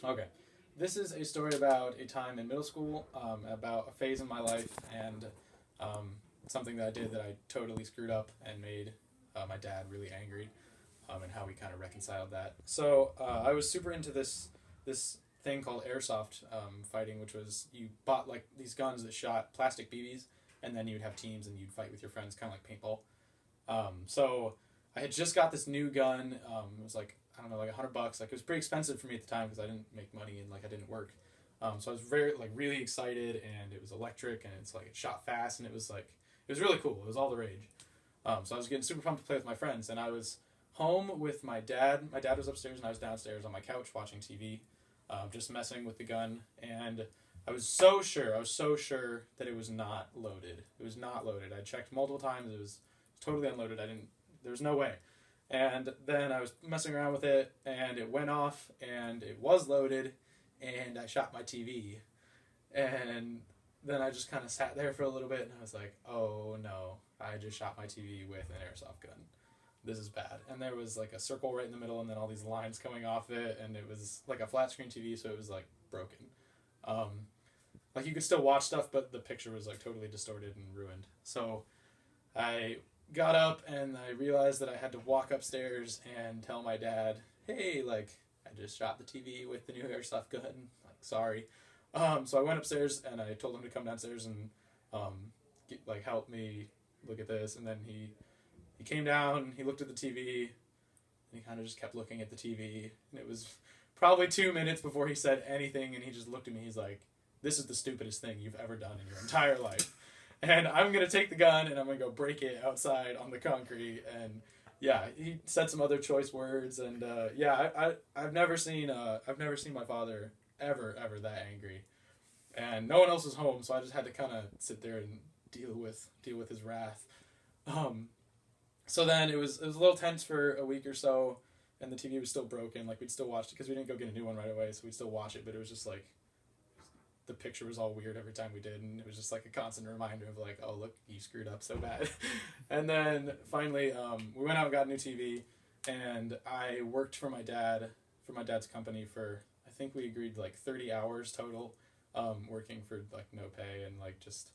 Okay. This is a story about a time in middle school, about a phase in my life, and um, something that I did that I totally screwed up and made my dad really angry, and how we kind of reconciled that. So I was super into this thing called airsoft fighting, which was you bought like these guns that shot plastic BBs, and then you'd have teams and you'd fight with your friends, kind of like paintball. So I had just got this new gun. It was like I don't know, like $100. Like it was pretty expensive for me at the time because I didn't make money and like I didn't work. So I was very like really excited, and it was electric, and it's like it shot fast, and it was like it was really cool. It was all the rage. So I was getting super pumped to play with my friends, and I was home with my dad. My dad was upstairs, and I was downstairs on my couch watching TV, just messing with the gun. And I was so sure that it was not loaded. It was not loaded. I checked multiple times. It was totally unloaded. I didn't. There was no way. And then I was messing around with it, and it went off, and it was loaded, and I shot my TV. And then I just kind of sat there for a little bit, and I was like, oh no, I just shot my TV with an airsoft gun. This is bad. And there was like a circle right in the middle, and then all these lines coming off it, and it was like a flat screen TV, so it was like broken. Um, like you could still watch stuff, but the picture was like totally distorted and ruined. So I got up and I realized that I had to walk upstairs and tell my dad, hey, like, I just shot the TV with the new airsoft gun. Like, sorry. So I went upstairs and I told him to come downstairs and like help me look at this. And then he came down, he looked at the TV, and he kind of just kept looking at the TV. And it was probably 2 minutes before he said anything, and he just looked at me. He's like, this is the stupidest thing you've ever done in your entire life. And I'm gonna take the gun and I'm gonna go break it outside on the concrete. And yeah, he said some other choice words. And yeah, I've never seen my father ever that angry. And no one else was home, so I just had to kind of sit there and deal with his wrath. Um, so then it was a little tense for a week or so, and the TV was still broken. Like we'd still watch it because we didn't go get a new one right away, so we'd still watch it. But it was just like the picture was all weird every time we did, and it was just like a constant reminder of like, oh look, you screwed up so bad. And then finally, we went out and got a new TV, and I worked for my dad's company for I think we agreed like 30 hours total, working for like no pay and like just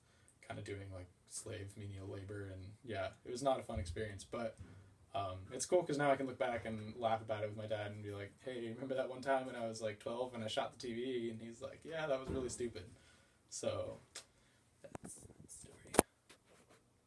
kind of doing like slave menial labor. And yeah, it was not a fun experience, but it's cool because now I can look back and laugh about it with my dad and be like, hey, remember that one time when I was like 12 and I shot the TV? And he's like, yeah, that was really stupid. So